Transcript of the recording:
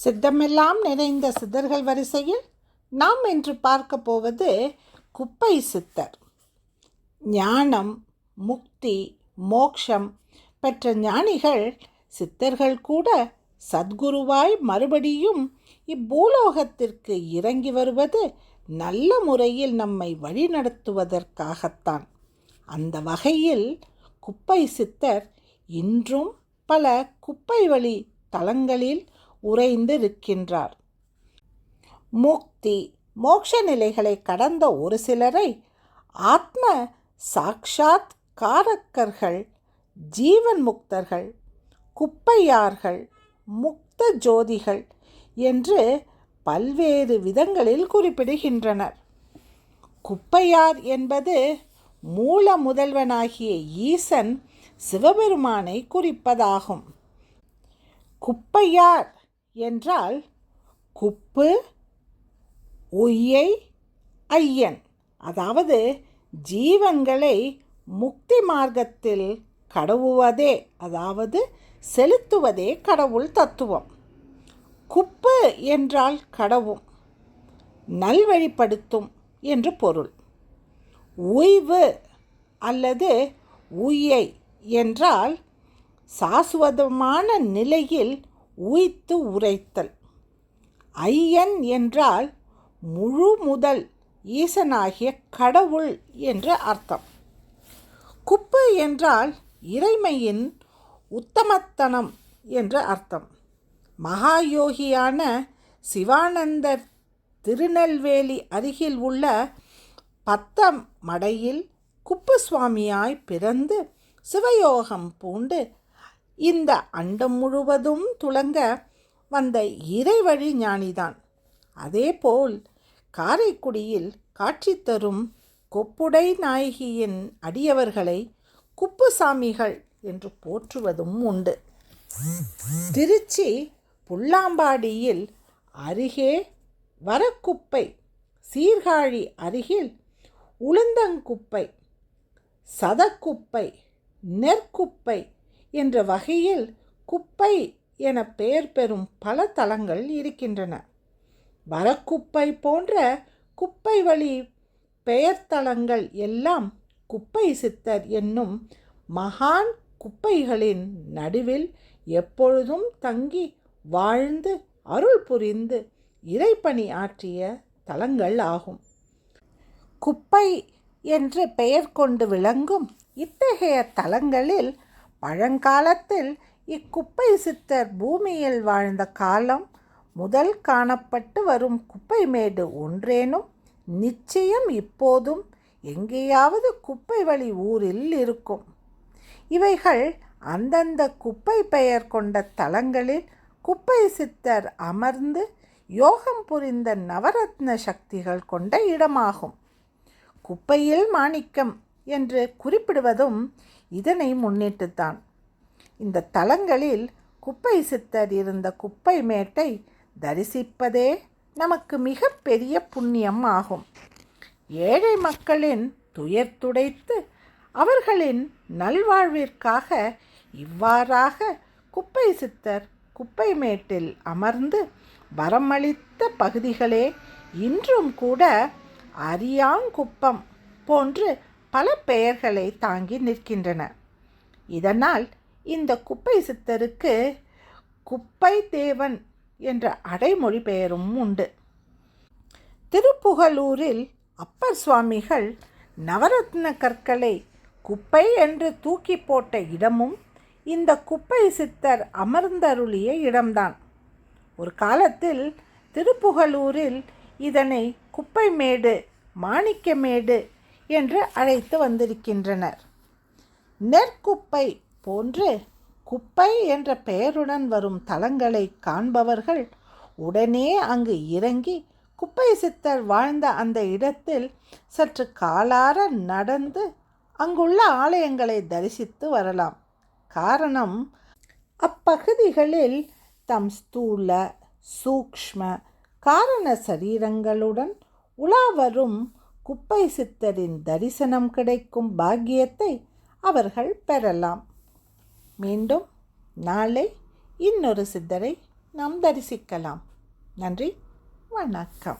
சித்தமெல்லாம் நிறைந்த சித்தர்கள் வரிசையில் நாம் இன்று பார்க்க போவது குப்பை சித்தர். ஞானம், முக்தி, மோக்ஷம் பெற்ற ஞானிகள் சித்தர்கள் கூட சத்குருவாய் மறுபடியும் இப்பூலோகத்திற்கு இறங்கி வருவது நல்ல முறையில் நம்மை வழிநடத்துவதற்காகத்தான். அந்த வகையில் குப்பை சித்தர் இன்றும் பல குப்பை வழி தலங்களில் உறைந்திருக்கின்றார். முக்தி, மோட்ச நிலைகளை கடந்த ஒரு சிலரை ஆத்ம சாக்ஷாத் காரக்கர்கள், ஜீவன் முக்தர்கள், குப்பையார்கள், முக்த ஜோதிகள் என்று பல்வேறு விதங்களில் குறிப்பிடுகின்றனர். குப்பையார் என்பது மூல முதல்வனாகிய ஈசன் சிவபெருமானை குறிப்பதாகும். குப்பையார் என்றால் குப்பு உய்யை ஐயன், அதாவது ஜீவன்களை முக்தி மார்க்கத்தில் கடவுவதே, அதாவது செலுத்துவதே கடவுள் தத்துவம். குப்பு என்றால் கடவும், நல்வழிப்படுத்தும் என்று பொருள். உய்வு அல்லது உய்யை என்றால் சாசுவதமான நிலையில் உய்த்து உரைத்தல். ஐயன் என்றால் முழு முதல் ஈசனாகிய கடவுள் என்று அர்த்தம். குப்பு என்றால் இறைமையின் உத்தமத்தனம் என்று அர்த்தம். மகாயோகியான சிவானந்தர் திருநெல்வேலி அருகில் உள்ள பத்தமடையில் குப்புசுவாமியாய் பிறந்து சிவயோகம் பூண்டு இந்த அண்டம் முழுவதும் துலங்க வந்த இறைவழி ஞானிதான். அதேபோல் காரைக்குடியில் காட்சி தரும் கொப்புடை நாயகியின் அடியவர்களை குப்புசாமிகள் என்று போற்றுவதும் உண்டு. திருச்சி புல்லாம்பாடியில் அருகே வரக்குப்பை, சீர்காழி அருகில் உளுந்தங்குப்பை, சதக்குப்பை, நெற்குப்பை என்ற வகையில் குப்பை என பெயர் பெறும் பல தலங்கள் இருக்கின்றன. வரக்குப்பை போன்ற குப்பை வழி பெயர் தலங்கள் எல்லாம் குப்பை சித்தர் என்னும் மகான் குப்பைகளின் நடுவில் எப்பொழுதும் தங்கி வாழ்ந்து அருள் புரிந்து இறைப்பணி ஆற்றிய தலங்கள் ஆகும். குப்பை என்று பெயர் கொண்டு விளங்கும் இத்தகைய தலங்களில் பழங்காலத்தில் இக்குப்பை சித்தர் பூமியில் வாழ்ந்த காலம் முதல் காணப்பட்டு வரும் குப்பை மேடு ஒன்றேனும் நிச்சயம் இப்போதும் எங்கேயாவது குப்பை வழி ஊரில் இருக்கும். இவைகள் அந்தந்த குப்பை பெயர் கொண்ட தலங்களில் குப்பை சித்தர் அமர்ந்து யோகம் புரிந்த நவரத்ன சக்திகள் கொண்ட இடமாகும். குப்பையில் மாணிக்கம் என்று குறிப்பிடுவதும் இதனை முன்னிட்டுத்தான். இந்த தலங்களில் குப்பை சித்தர் இருந்த குப்பை மேட்டை தரிசிப்பதே நமக்கு மிக பெரிய புண்ணியம் ஆகும். ஏழை மக்களின் துயர் துடைத்து அவர்களின் நல்வாழ்விற்காக இவ்வாறாக குப்பை சித்தர் குப்பை மேட்டில் அமர்ந்து வரமளித்த பகுதிகளே இன்றும் கூட அரியாங்குப்பம் போன்று பல பெயர்களை தாங்கி நிற்கின்றன. இதனால் இந்த குப்பை சித்தருக்கு குப்பை தேவன் என்ற அடைமொழி பெயரும் உண்டு. திருப்புகலூரில் அப்பர் சுவாமிகள் நவரத்ன கற்களை குப்பை என்று தூக்கி போட்ட இடமும் இந்த குப்பை சித்தர் அமர்ந்தருளிய இடம்தான். ஒரு காலத்தில் திருப்புகலூரில் இதனை குப்பைமேடு, மாணிக்கமேடு என்று அழைத்து வந்திருக்கின்றனர். நெற்குப்பை போன்று குப்பை என்ற பெயருடன் வரும் தலங்களை காண்பவர்கள் உடனே அங்கு இறங்கி குப்பை சித்தர் வாழ்ந்த அந்த இடத்தில் சற்று காலார நடந்து அங்குள்ள ஆலயங்களை தரிசித்து வரலாம். காரணம், அப்பகுதிகளில் தம் ஸ்தூல, சூக்ஷ்ம, காரண சரீரங்களுடன் உலாவரும் குப்பை சித்தரின் தரிசனம் கிடைக்கும் பாக்கியத்தை அவர்கள் பெறலாம். மீண்டும் நாளை இன்னொரு சித்தரை நாம் தரிசிக்கலாம். நன்றி, வணக்கம்.